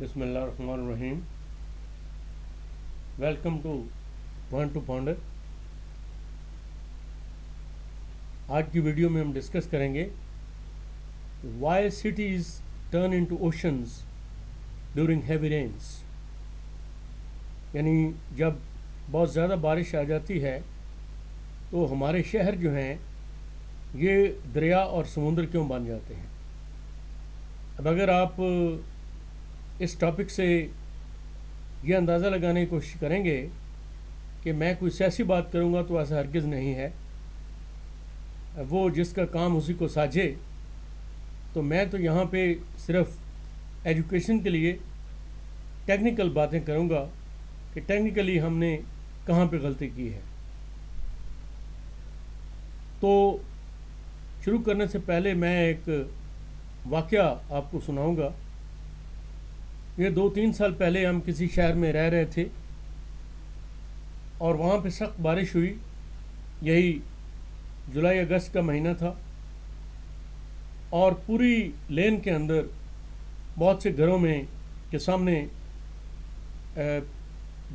बिस्मिल्लाहिर्रहमानिर्रहीम। Welcome to point to ponder. आज की वीडियो में हम डिस्कस करेंगे why cities turn into oceans during heavy rains. यानी जब बहुत ज़्यादा बारिश आ जाती है तो हमारे शहर जो हैं ये दरिया और समुद्र क्यों बन जाते हैं। अब अगर आप इस टॉपिक से ये अंदाज़ा लगाने की कोशिश करेंगे कि मैं कोई सियासी बात करूँगा तो ऐसा हरगिज़ नहीं है। वो जिसका काम उसी को साझे। तो मैं तो यहाँ पे सिर्फ एजुकेशन के लिए टेक्निकल बातें करूँगा कि टेक्निकली हमने कहाँ पे गलती की है। तो शुरू करने से पहले मैं एक वाक़या आपको सुनाऊँगा। ये 2-3 साल पहले हम किसी शहर में रह रहे थे और वहाँ पे सख्त बारिश हुई। यही जुलाई अगस्त का महीना था और पूरी लेन के अंदर बहुत से घरों में के सामने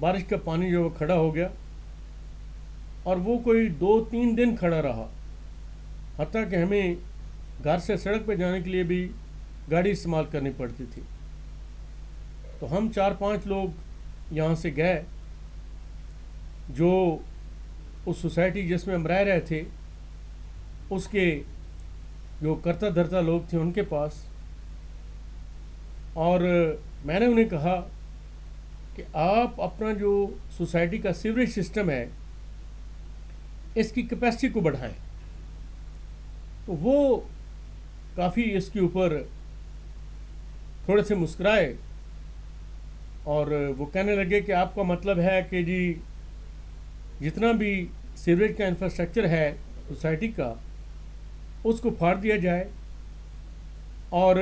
बारिश का पानी जो खड़ा हो गया और वो कोई 2-3 दिन खड़ा रहा। हत्ता कि हमें घर से सड़क पे जाने के लिए भी गाड़ी इस्तेमाल करनी पड़ती थी। तो हम 4-5 लोग यहाँ से गए, जो उस सोसाइटी जिसमें हम रह रहे थे उसके जो करता धरता लोग थे उनके पास, और मैंने उन्हें कहा कि आप अपना जो सोसाइटी का सीवरेज सिस्टम है इसकी कैपेसिटी को बढ़ाएं। तो वो काफ़ी इसके ऊपर थोड़े से मुस्कुराए और वो कहने लगे कि आपका मतलब है कि जी जितना भी सीवरेज का इंफ्रास्ट्रक्चर है सोसाइटी का उसको फाड़ दिया जाए और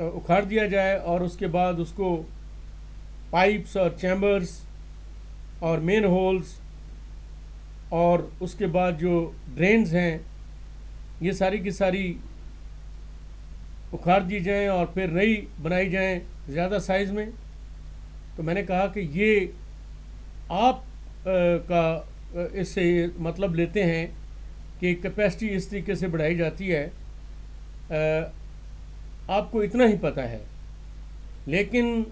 उखाड़ दिया जाए और उसके बाद उसको पाइप्स और चैम्बर्स और मेन होल्स और उसके बाद जो ड्रेन्स हैं ये सारी की सारी उखाड़ दी जाएं और फिर नई बनाई जाएं ज़्यादा साइज़ में। तो मैंने कहा कि ये आप का इससे मतलब लेते हैं कि कैपेसिटी इस तरीके से बढ़ाई जाती है। आपको इतना ही पता है, लेकिन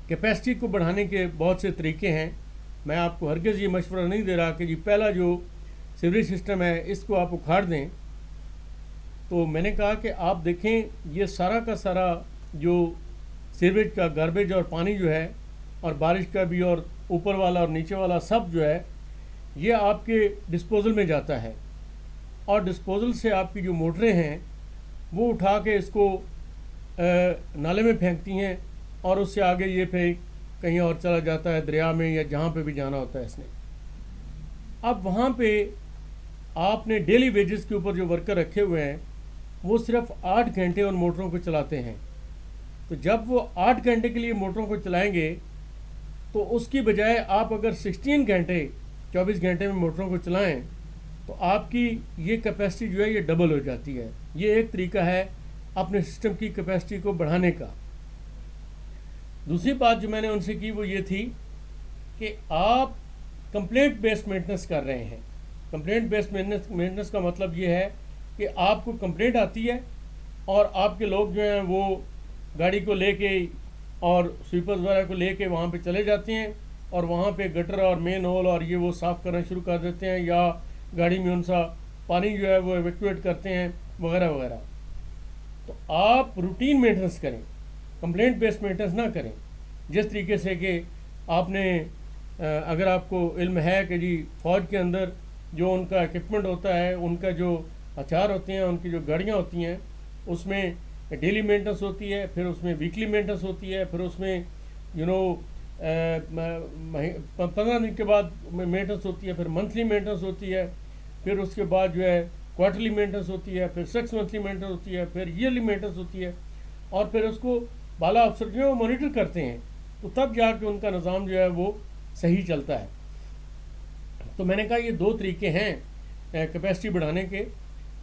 कैपेसिटी को बढ़ाने के बहुत से तरीके हैं। मैं आपको हरगिज़ ये मशवरा नहीं दे रहा कि जी पहला जो सीवरेज सिस्टम है इसको आप उखाड़ दें। तो मैंने कहा कि आप देखें ये सारा का सारा जो सीवरेज का गार्बेज और पानी जो है और बारिश का भी और ऊपर वाला और नीचे वाला सब जो है ये आपके डिस्पोजल में जाता है और डिस्पोजल से आपकी जो मोटरें हैं वो उठा के इसको नाले में फेंकती हैं और उससे आगे ये फिर कहीं और चला जाता है, दरिया में या जहाँ पे भी जाना होता है इसने। अब वहाँ पे आपने डेली वेजेस के ऊपर जो वर्कर रखे हुए हैं वो सिर्फ 8 घंटे उन मोटरों को चलाते हैं। तो जब वो 8 घंटे के लिए मोटरों को चलाएंगे तो उसकी बजाय आप अगर 16 घंटे 24 घंटे में मोटरों को चलाएं तो आपकी ये कैपेसिटी जो है ये डबल हो जाती है। ये एक तरीका है अपने सिस्टम की कैपेसिटी को बढ़ाने का। दूसरी बात जो मैंने उनसे की वो ये थी कि आप कंप्लेंट बेस्ड मेंटेनेंस कर रहे हैं। कंप्लेंट बेस्ड मेंटेनेंस का मतलब ये है कि आपको कंप्लेंट आती है और आपके लोग जो हैं वो गाड़ी को लेके और स्वीपर्स वगैरह को लेके वहाँ पे चले जाते हैं और वहाँ पे गटर और मेन होल और ये वो साफ़ करना शुरू कर देते हैं या गाड़ी में उनसा पानी जो है वो एवेक्यूएट करते हैं वगैरह वगैरह। तो आप रूटीन मेंटेनेंस करें, कंप्लेंट बेस्ड मेंटेनेंस ना करें। जिस तरीके से कि आपने अगर आपको इल्म है कि जी फ़ौज के अंदर जो उनका इक्विपमेंट होता है, उनका जो हथियार होते हैं, उनकी जो गाड़ियाँ होती हैं उसमें डेली मेंटेनेंस होती है, फिर उसमें वीकली मेंटेनेंस होती है, फिर उसमें 15 दिन के बाद मेंटेनेंस होती है, फिर मंथली मेंटेनेंस होती है, फिर उसके बाद जो है क्वार्टरली मेंटेनेंस होती है, फिर 6 मंथली मेंटेनेंस होती है, फिर ईयरली मेंटेनेंस होती है और फिर उसको बाला अफसर जो है वो मॉनिटर करते हैं। तो तब जाके उनका निज़ाम जो है वो सही चलता है। तो मैंने कहा ये 2 तरीके हैं कैपेसिटी बढ़ाने के।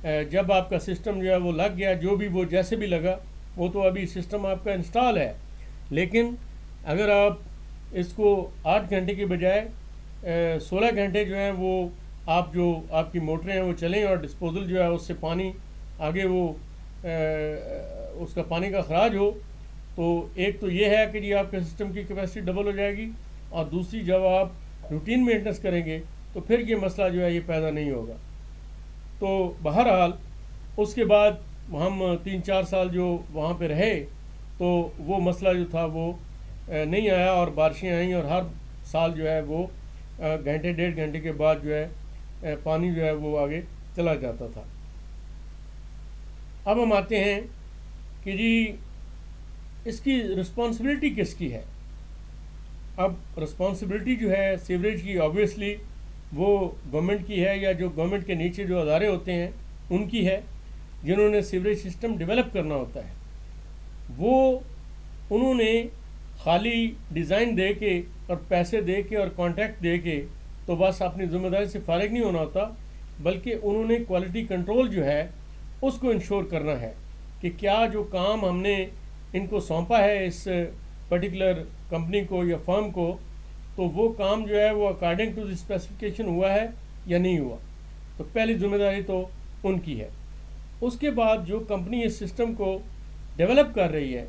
जब आपका सिस्टम जो है वो लग गया, जो भी वो जैसे भी लगा, वो तो अभी सिस्टम आपका इंस्टॉल है, लेकिन अगर आप इसको 8 घंटे के बजाय 16 घंटे जो है वो आप जो आपकी मोटरें हैं वो चलें और डिस्पोजल जो है उससे पानी आगे वो उसका पानी का अखराज हो, तो एक तो ये है कि जी आपके सिस्टम की कैपेसिटी डबल हो जाएगी, और दूसरी जब आप रूटीन मेंटेनेंस करेंगे तो फिर ये मसला जो है ये पैदा नहीं होगा। तो बहरहाल उसके बाद हम 3-4 साल जो वहाँ पे रहे तो वो मसला जो था वो नहीं आया, और बारिशें आई और हर साल जो है वो घंटे 1.5 घंटे के बाद जो है पानी जो है वो आगे चला जाता था। अब हम आते हैं कि जी इसकी रिस्पॉन्सिबिलिटी किसकी है। अब रिस्पॉन्सिबिलिटी जो है सीवरेज की ऑब्वियसली वो गवर्नमेंट की है, या जो गवर्नमेंट के नीचे जो अदारे होते हैं उनकी है, जिन्होंने सीवरेज सिस्टम डेवलप करना होता है। वो उन्होंने खाली डिज़ाइन दे के और पैसे दे के और कॉन्ट्रैक्ट दे के तो बस अपनी जिम्मेदारी से फारिग नहीं होना होता, बल्कि उन्होंने क्वालिटी कंट्रोल जो है उसको इंश्योर करना है कि क्या जो काम हमने इनको सौंपा है इस पर्टिकुलर कंपनी को या फर्म को, तो वो काम जो है वो अकॉर्डिंग टू द स्पेसिफिकेशन हुआ है या नहीं हुआ। तो पहली जिम्मेदारी तो उनकी है। उसके बाद जो कंपनी इस सिस्टम को डेवलप कर रही है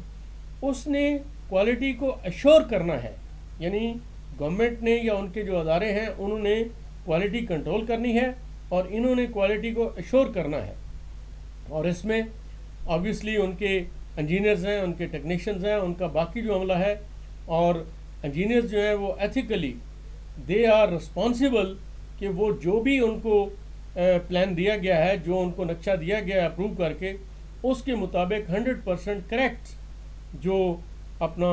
उसने क्वालिटी को अश्योर करना है, यानी गवर्नमेंट ने या उनके जो अदारे हैं उन्होंने क्वालिटी कंट्रोल करनी है और इन्होंने क्वालिटी को अश्योर करना है। और इसमें ऑब्वियसली उनके इंजीनियर्स हैं, उनके टेक्नीशियंस हैं, उनका बाकी जो अमला है, और इंजीनियर्स जो हैं वो एथिकली दे आर रिस्पॉन्सिबल कि वो जो भी उनको प्लान दिया गया है, जो उनको नक्शा दिया गया है अप्रूव करके, उसके मुताबिक 100% करेक्ट जो अपना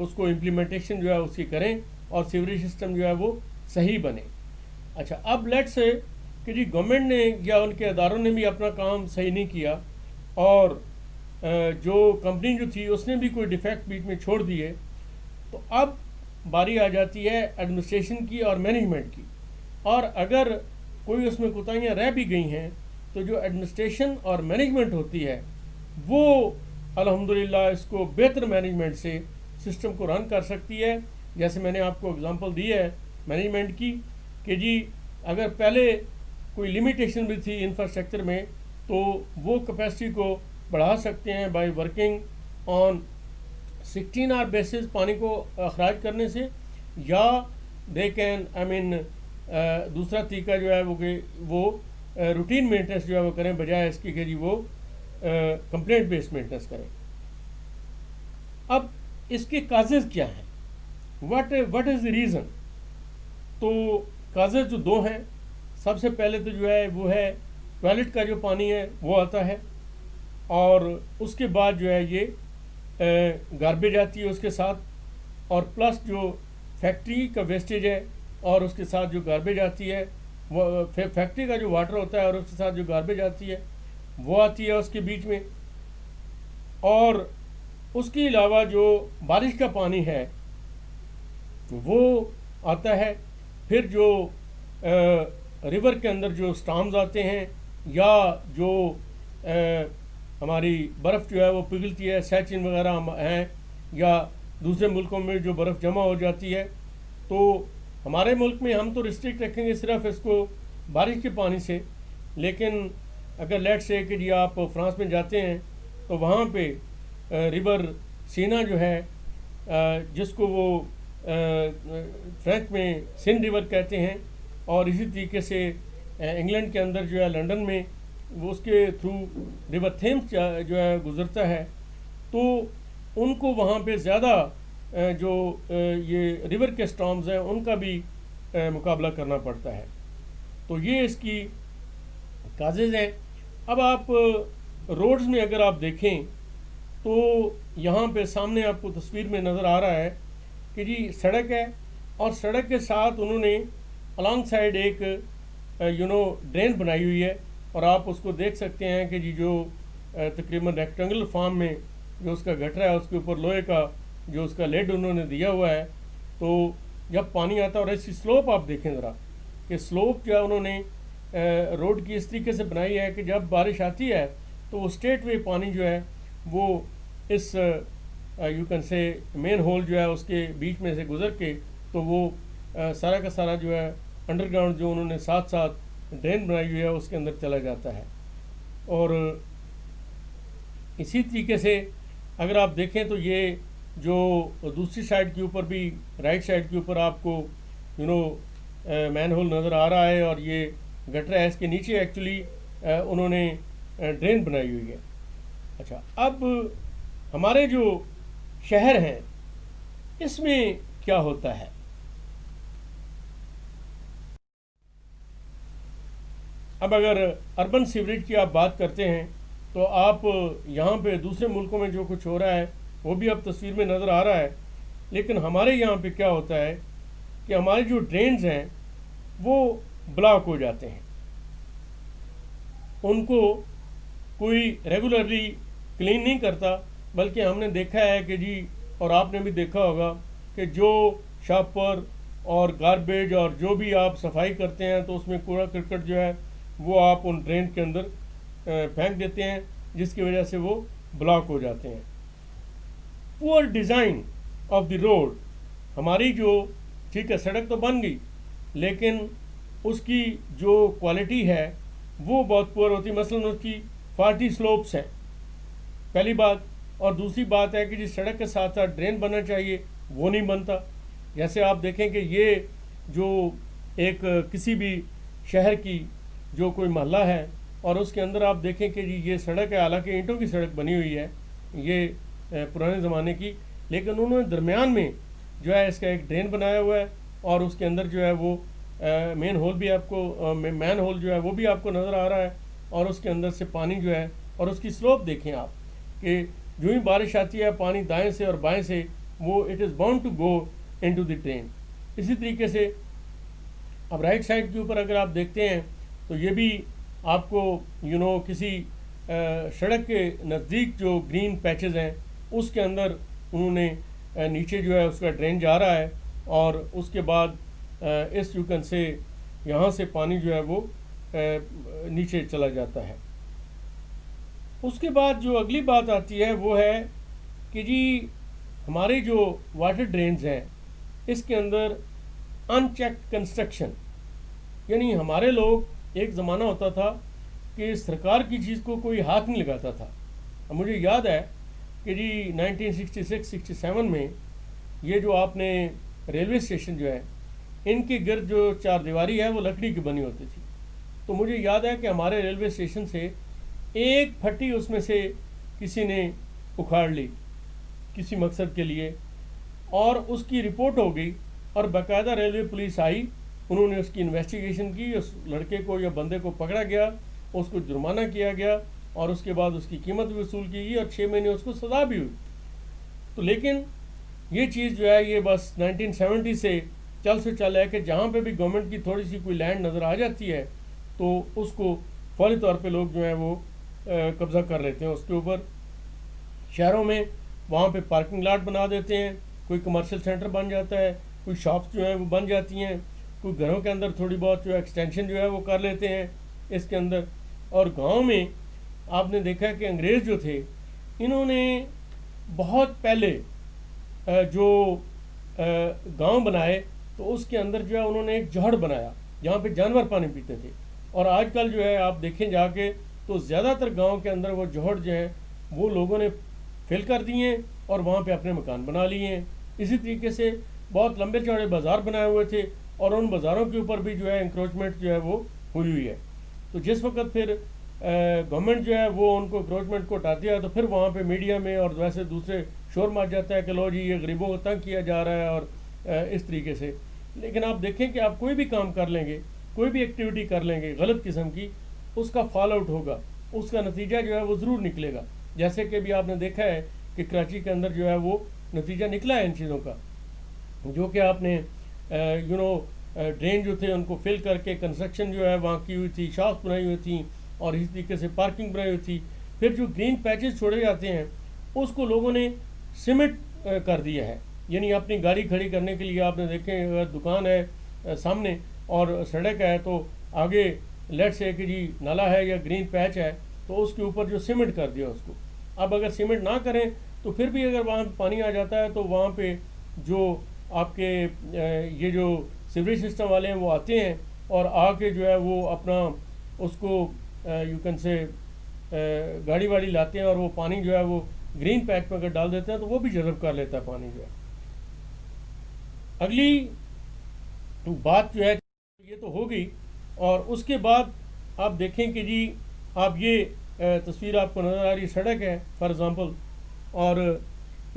उसको इम्प्लीमेंटेशन जो है उसकी करें और सीवरेज सिस्टम जो है वो सही बने। अच्छा, अब लेट्स से कि जी गवर्नमेंट ने या उनके अदारों ने भी अपना काम सही नहीं किया और जो कंपनी जो थी उसने भी कोई डिफेक्ट बीच में छोड़ दिए, तो अब बारी आ जाती है एडमिनिस्ट्रेशन की और मैनेजमेंट की। और अगर कोई उसमें कोताहियाँ रह भी गई हैं तो जो एडमिनिस्ट्रेशन और मैनेजमेंट होती है वो अल्हम्दुलिल्लाह इसको बेहतर मैनेजमेंट से सिस्टम को रन कर सकती है। जैसे मैंने आपको एग्जांपल दी है मैनेजमेंट की कि जी अगर पहले कोई लिमिटेशन भी थी इंफ्रास्ट्रक्चर में तो वो कैपेसिटी को बढ़ा सकते हैं by working on 16 hour basis पानी को अखराज करने से, या दे कैन दूसरा तरीका जो है वो रूटीन मेंटेनेंस जो है वो करें, बजाय इसकी कि जी वो कंप्लेंट बेस्ड मेंटेनेंस करें। अब इसके काजेज़ क्या हैं, व्हाट इज़ द रीज़न? तो काजेज़ जो दो हैं, सबसे पहले तो जो है वो है टॉयलेट का जो पानी है वो आता है, और उसके बाद जो है ये गार्बेज आती है उसके साथ, और प्लस जो फैक्ट्री का वेस्टेज है और उसके साथ जो गार्बेज आती है, वो फैक्ट्री का जो वाटर होता है और उसके साथ जो गार्बेज आती है वो आती है उसके बीच में। और उसके अलावा जो बारिश का पानी है वो आता है। फिर जो रिवर के अंदर जो स्टॉर्म्स आते हैं या जो हमारी बर्फ़ जो है वो पिघलती है, सैचिन वगैरह हैं, या दूसरे मुल्कों में जो बर्फ़ जमा हो जाती है, तो हमारे मुल्क में हम तो रिस्ट्रिक्ट रखेंगे सिर्फ इसको बारिश के पानी से। लेकिन अगर लेट से कि जी आप फ्रांस में जाते हैं तो वहाँ पे रिवर सीना जो है जिसको वो फ्रेंच में सिन रिवर कहते हैं, और इसी तरीके से इंग्लैंड के अंदर जो है लंदन में वो उसके थ्रू रिवर थेम्स जो है गुज़रता है, तो उनको वहाँ पे ज़्यादा जो ये रिवर के स्टॉर्म्स हैं उनका भी मुकाबला करना पड़ता है। तो ये इसकी काजेज़ हैं। अब आप रोड्स में अगर आप देखें तो यहाँ पे सामने आपको तस्वीर में नज़र आ रहा है कि जी सड़क है, और सड़क के साथ उन्होंने अलॉन्ग साइड एक ड्रेन बनाई हुई है, और आप उसको देख सकते हैं कि जी जो तकरीबन रेक्टेंगुलर फॉर्म में जो उसका गटरा है उसके ऊपर लोहे का जो उसका लेड उन्होंने दिया हुआ है। तो जब पानी आता है, और इसकी स्लोप आप देखें ज़रा कि स्लोप जो है उन्होंने रोड की इस तरीके से बनाई है कि जब बारिश आती है तो वो स्ट्रेट वे पानी जो है वो इस you can say main whole जो है उसके बीच में से गुजर के, तो वो सारा का सारा जो है अंडरग्राउंड जो उन्होंने साथ साथ ड्रेन बनाई हुई है उसके अंदर चला जाता है। और इसी तरीके से अगर आप देखें तो ये जो दूसरी साइड के ऊपर भी, राइट साइड के ऊपर आपको मैन होल नज़र आ रहा है, और ये गटर है, इसके नीचे एक्चुअली उन्होंने ड्रेन बनाई हुई है। अच्छा, अब हमारे जो शहर हैं इसमें क्या होता है? अब अगर अर्बन सीवरेज की आप बात करते हैं तो आप यहाँ पे दूसरे मुल्कों में जो कुछ हो रहा है वो भी अब तस्वीर में नज़र आ रहा है, लेकिन हमारे यहाँ पे क्या होता है कि हमारे जो ड्रेन्स हैं वो ब्लॉक हो जाते हैं, उनको कोई रेगुलरली क्लीन नहीं करता, बल्कि हमने देखा है कि जी, और आपने भी देखा होगा कि जो शॉपर और गार्बेज और जो भी आप सफाई करते हैं तो उसमें कूड़ा करकट जो है वो आप उन ड्रेन के अंदर फेंक देते हैं, जिसकी वजह से वो ब्लॉक हो जाते हैं। Poor design of the road, हमारी जो, ठीक है सड़क तो बन गई लेकिन उसकी जो क्वालिटी है वो बहुत पुअर होती है। मसलन उसकी 40 स्लोप्स हैं, पहली बात। और दूसरी बात है कि जिस सड़क के साथ साथ ड्रेन बनना चाहिए वो नहीं बनता। जैसे आप देखें कि ये जो एक किसी भी शहर की जो कोई मोहल्ला है और उसके अंदर आप देखें कि जी ये सड़क है, हालांकि ईंटों की सड़क बनी हुई है ये पुराने ज़माने की, लेकिन उन्होंने दरमियान में जो है इसका एक ड्रेन बनाया हुआ है, और उसके अंदर जो है वो मेन होल भी आपको मैन होल जो है वो भी आपको नज़र आ रहा है, और उसके अंदर से पानी जो है, और उसकी स्लोप देखें आप कि जो ही बारिश आती है पानी दाएं से और बाएं से वो it is bound to go into the drain. इसी तरीके से अब राइट साइड के ऊपर अगर आप देखते हैं तो ये भी आपको किसी सड़क के नज़दीक जो ग्रीन पैचेस हैं उसके अंदर उन्होंने नीचे जो है उसका ड्रेन जा रहा है, और उसके बाद इस यू कैन से यहाँ से पानी जो है वो नीचे चला जाता है। उसके बाद जो अगली बात आती है वो है कि जी हमारे जो वाटर ड्रेन्स हैं इसके अंदर अनचेक्ड कंस्ट्रक्शन, यानी हमारे लोग, एक ज़माना होता था कि सरकार की चीज़ को कोई हाथ नहीं लगाता था। अब मुझे याद है कि जी 1966-67 में ये जो आपने रेलवे स्टेशन जो है इनके गिर्द जो चारदीवारी है वो लकड़ी की बनी होती थी, तो मुझे याद है कि हमारे रेलवे स्टेशन से एक फट्टी उसमें से किसी ने उखाड़ ली किसी मकसद के लिए, और उसकी रिपोर्ट हो गई और बाकायदा रेलवे पुलिस आई, उन्होंने उसकी इन्वेस्टिगेशन की, उस लड़के को या बंदे को पकड़ा गया, उसको जुर्माना किया गया, और उसके बाद उसकी कीमत भी वसूल की गई और 6 महीने उसको सज़ा भी हुई। तो लेकिन ये चीज़ जो है ये बस 1970 से चल है कि जहाँ पे भी गवर्नमेंट की थोड़ी सी कोई लैंड नज़र आ जाती है तो उसको फौरी तौर पे लोग जो हैं वो कब्ज़ा कर लेते हैं उसके ऊपर। शहरों में वहाँ पे पार्किंग लॉट बना देते हैं, कोई कमर्शियल सेंटर बन जाता है, कोई शॉप्स जो हैं वो बन जाती हैं, कोई घरों के अंदर थोड़ी बहुत जो एक्सटेंशन जो है वो कर लेते हैं इसके अंदर। और गांव में आपने देखा है कि अंग्रेज़ जो थे इन्होंने बहुत पहले जो गांव बनाए तो उसके अंदर जो है उन्होंने एक जहड़ बनाया जहाँ पे जानवर पानी पीते थे, और आजकल जो है आप देखें जाके तो ज़्यादातर गांव के अंदर वो जहड़ जो है वो लोगों ने फिल कर दिए हैं और वहाँ पे अपने मकान बना लिए हैं। इसी तरीके से बहुत लंबे चौड़े बाज़ार बनाए हुए थे और उन बाज़ारों के ऊपर भी जो है इंक्रोचमेंट जो है वो हुई है। तो जिस वक्त फिर गवर्नमेंट जो है वो उनको इंक्रोचमेंट को हटाती है तो फिर वहाँ पे मीडिया में और वैसे दूसरे शोर मच जाता है कि लो जी ये गरीबों को तंग किया जा रहा है और इस तरीके से। लेकिन आप देखें कि आप कोई भी काम कर लेंगे, कोई भी एक्टिविटी कर लेंगे गलत किस्म की, उसका फॉल आउट होगा, उसका नतीजा जो है वो ज़रूर निकलेगा। जैसे कि भी आपने देखा है कि कराची के अंदर जो है वो नतीजा निकला है इन चीज़ों का, जो कि आपने ड्रेन जो थे उनको फिल करके कंस्ट्रक्शन जो है वहाँ की हुई थी, शॉप्स बनाई हुई थी और इस तरीके से पार्किंग बनाई हुई थी। फिर जो ग्रीन पैचेस छोड़े जाते हैं उसको लोगों ने सीमेंट कर दिया है, यानी अपनी गाड़ी खड़ी करने के लिए आपने देखें अगर दुकान है सामने और सड़क है तो आगे लेट से कि जी नाला है या ग्रीन पैच है तो उसके ऊपर जो सीमेंट कर दिया उसको। अब अगर सीमेंट ना करें तो फिर भी अगर वहाँ पानी आ जाता है तो वहाँ पे जो आपके ये जो सीवरेज सिस्टम वाले हैं वो आते हैं और आके जो है वो अपना उसको यू कैन से गाड़ी वाड़ी लाते हैं और वो पानी जो है वो ग्रीन पैच में अगर डाल देते हैं तो वो भी जज़ब कर लेता है पानी जो है। अगली बात जो है ये तो हो गई, और उसके बाद आप देखें कि जी आप ये तस्वीर आपको नज़र आ रही सड़क है फॉर एग्ज़ाम्पल, और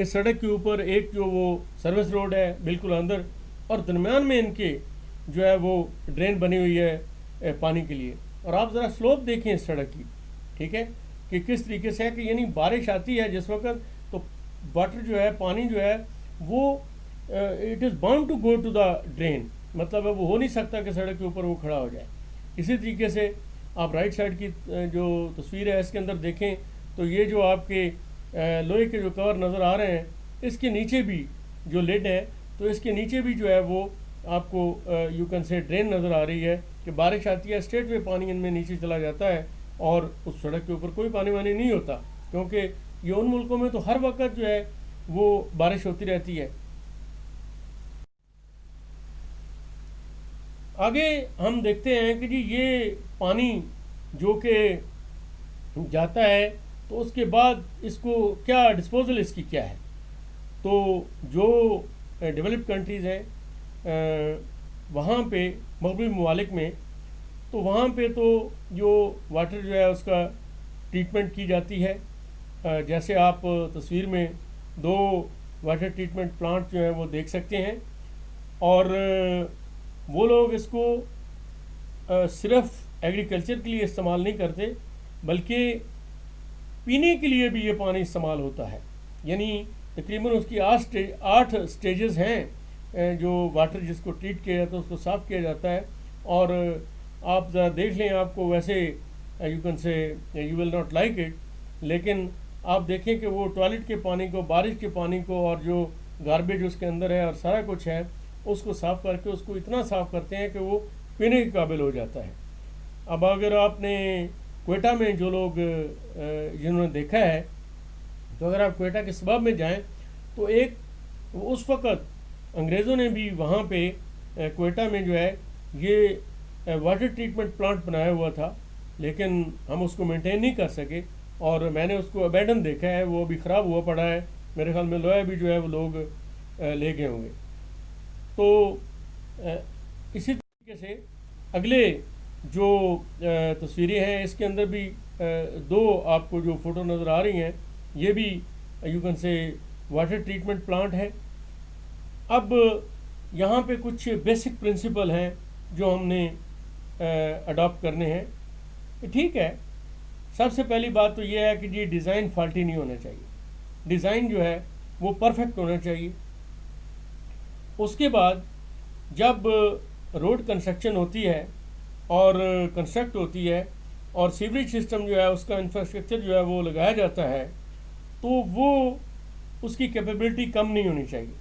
इस सड़क के ऊपर एक जो वो सर्विस रोड है बिल्कुल अंदर, और दरमियान में इनके जो है वो ड्रेन बनी हुई है पानी के लिए। और आप ज़रा स्लोप देखें इस सड़क की, ठीक है, कि किस तरीके से है कि यानी बारिश आती है जिस वक्त तो वाटर जो है पानी जो है वो it is bound to go to the drain, मतलब वो हो नहीं सकता कि सड़क के ऊपर वो खड़ा हो जाए। इसी तरीके से आप राइट साइड की जो तस्वीर है इसके अंदर देखें तो ये जो आपके लोहे के जो कवर नज़र आ रहे हैं इसके नीचे भी जो लिड है तो इसके नीचे भी जो है वो आपको यू कैन से ड्रेन नज़र आ रही है कि बारिश आती है स्ट्रेट वे पानी इनमें नीचे चला जाता है और उस सड़क के ऊपर कोई पानी वानी नहीं होता, क्योंकि ये उन मुल्कों में तो हर वक्त जो है वो बारिश होती रहती है। आगे हम देखते हैं कि जी ये पानी जो कि जाता है तो उसके बाद इसको क्या डिस्पोजल इसकी क्या है। तो जो डेवलप्ड कंट्रीज़ हैं वहाँ पे मगरबी ममालिक में, तो वहाँ पे तो जो वाटर जो है उसका ट्रीटमेंट की जाती है। जैसे आप तस्वीर में 2 वाटर ट्रीटमेंट प्लांट जो हैं वो देख सकते हैं, और वो लोग इसको सिर्फ एग्रीकल्चर के लिए इस्तेमाल नहीं करते बल्कि पीने के लिए भी ये पानी इस्तेमाल होता है। यानी तकरीबन उसकी 8 स्टेजेस हैं जो वाटर जिसको ट्रीट किया जाता है उसको साफ़ किया जाता है। और आप ज़रा देख लें, आपको वैसे you can say you will not like it, लेकिन आप देखें कि वो टॉयलेट के पानी को, बारिश के पानी को, और जो गार्बेज उसके अंदर है और सारा कुछ है उसको साफ़ करके उसको इतना साफ़ करते हैं कि वो पीने के काबिल हो जाता है। अब अगर आपने क्वेटा में जो लोग जिन्होंने देखा है, तो अगर आप क्वेटा के सबब में जाएं तो एक उस वक़्त अंग्रेज़ों ने भी वहाँ पे क्वेटा में जो है ये वाटर ट्रीटमेंट प्लांट बनाया हुआ था, लेकिन हम उसको मेंटेन नहीं कर सके और मैंने उसको अबैंडन देखा है, वो अभी ख़राब हुआ पड़ा है। मेरे ख्याल में लोया भी जो है वो लोग ले गए होंगे। तो इसी तरीके से अगले जो तस्वीरें हैं इसके अंदर भी 2 आपको जो फ़ोटो नज़र आ रही हैं ये भी you can say water treatment plant है। अब यहाँ पे कुछ बेसिक प्रिंसिपल हैं जो हमने अडॉप्ट करने हैं। ठीक है, सबसे पहली बात तो ये है कि ये डिज़ाइन फॉल्टी नहीं होना चाहिए, डिज़ाइन जो है वो परफेक्ट होना चाहिए। उसके बाद जब रोड कंस्ट्रक्शन होती है और कंस्ट्रक्ट होती है और सीवरेज सिस्टम जो है उसका इंफ्रास्ट्रक्चर जो है वो लगाया जाता है तो वो उसकी कैपेबिलिटी कम नहीं होनी चाहिए।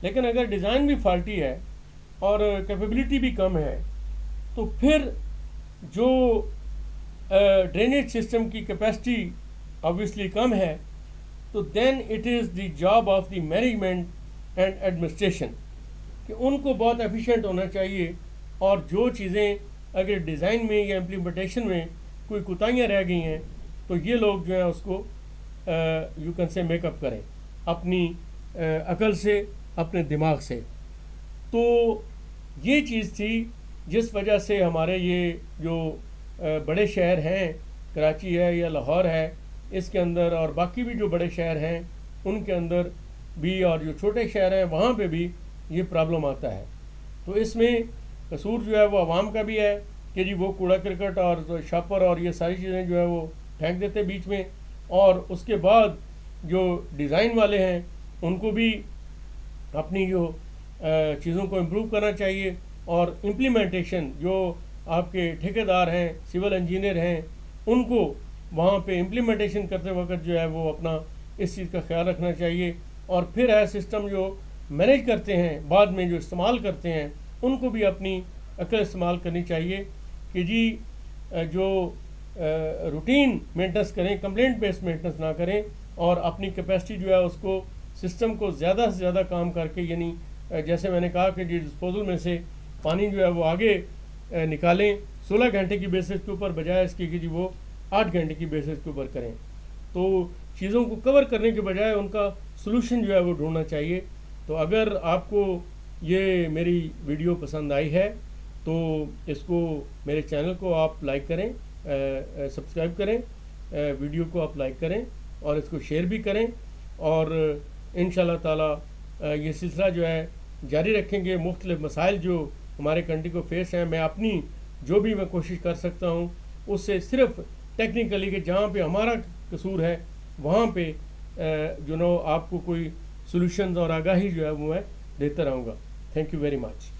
लेकिन अगर डिज़ाइन भी फॉल्टी है और कैपेबिलिटी भी कम है तो फिर जो ड्रेनेज सिस्टम की कैपेसिटी ऑब्वियसली कम है, तो then it is the job of the management and administration कि उनको बहुत एफिशिएंट होना चाहिए, और जो चीज़ें अगर डिज़ाइन में या इम्प्लीमेंटेशन में कोई कोताहियाँ रह गई हैं तो ये लोग जो है उसको यू कैन से मेकअप करें अपनी अकल से, अपने दिमाग से। तो ये चीज़ थी जिस वजह से हमारे ये जो बड़े शहर हैं, कराची है या लाहौर है, इसके अंदर और बाकी भी जो बड़े शहर हैं उनके अंदर भी, और जो छोटे शहर हैं वहाँ पे भी ये प्रॉब्लम आता है। तो इसमें कसूर जो है वो आवाम का भी है कि जी वो कूड़ा करकट और शापर और ये सारी चीज़ें जो है वो फेंक देते बीच में, और उसके बाद जो डिज़ाइन वाले हैं उनको भी अपनी जो चीज़ों को इम्प्रूव करना चाहिए, और इम्प्लीमेंटेशन जो आपके ठेकेदार हैं, सिविल इंजीनियर हैं, उनको वहाँ पे इम्प्लीमेंटेशन करते वक्त जो है वो अपना इस चीज़ का ख्याल रखना चाहिए। और फिर है सिस्टम जो मैनेज करते हैं बाद में जो इस्तेमाल करते हैं उनको भी अपनी अकल इस्तेमाल करनी चाहिए कि जी जो रूटीन मेंटेनेंस करें, कंप्लेंट बेस्ड मेंटेनेंस ना करें, और अपनी कैपेसिटी जो है उसको सिस्टम को ज़्यादा से ज़्यादा काम करके, यानी जैसे मैंने कहा कि डिस्पोजल में से पानी जो है वो आगे निकालें 16 घंटे की बेसिस के ऊपर, बजाय इसके कि जी वो 8 घंटे की बेसिस के ऊपर करें। तो चीज़ों को कवर करने के बजाय उनका सोल्यूशन जो है वो ढूंढना चाहिए। तो अगर आपको ये मेरी वीडियो पसंद आई है तो इसको, मेरे चैनल को आप लाइक करें, सब्सक्राइब करें, वीडियो को आप लाइक करें और इसको शेयर भी करें, और इंशाल्लाह ताला ये सिलसिला जो है जारी रखेंगे। मुख्तलिफ मसाइल जो हमारे कंट्री को फेस हैं, मैं अपनी जो भी मैं कोशिश कर सकता हूँ उससे सिर्फ टेक्निकली कि जहाँ पे हमारा कसूर है वहाँ पे जो नो आपको कोई सॉल्यूशंस और आगाही जो है वो मैं देता रहूँगा। Thank you very much.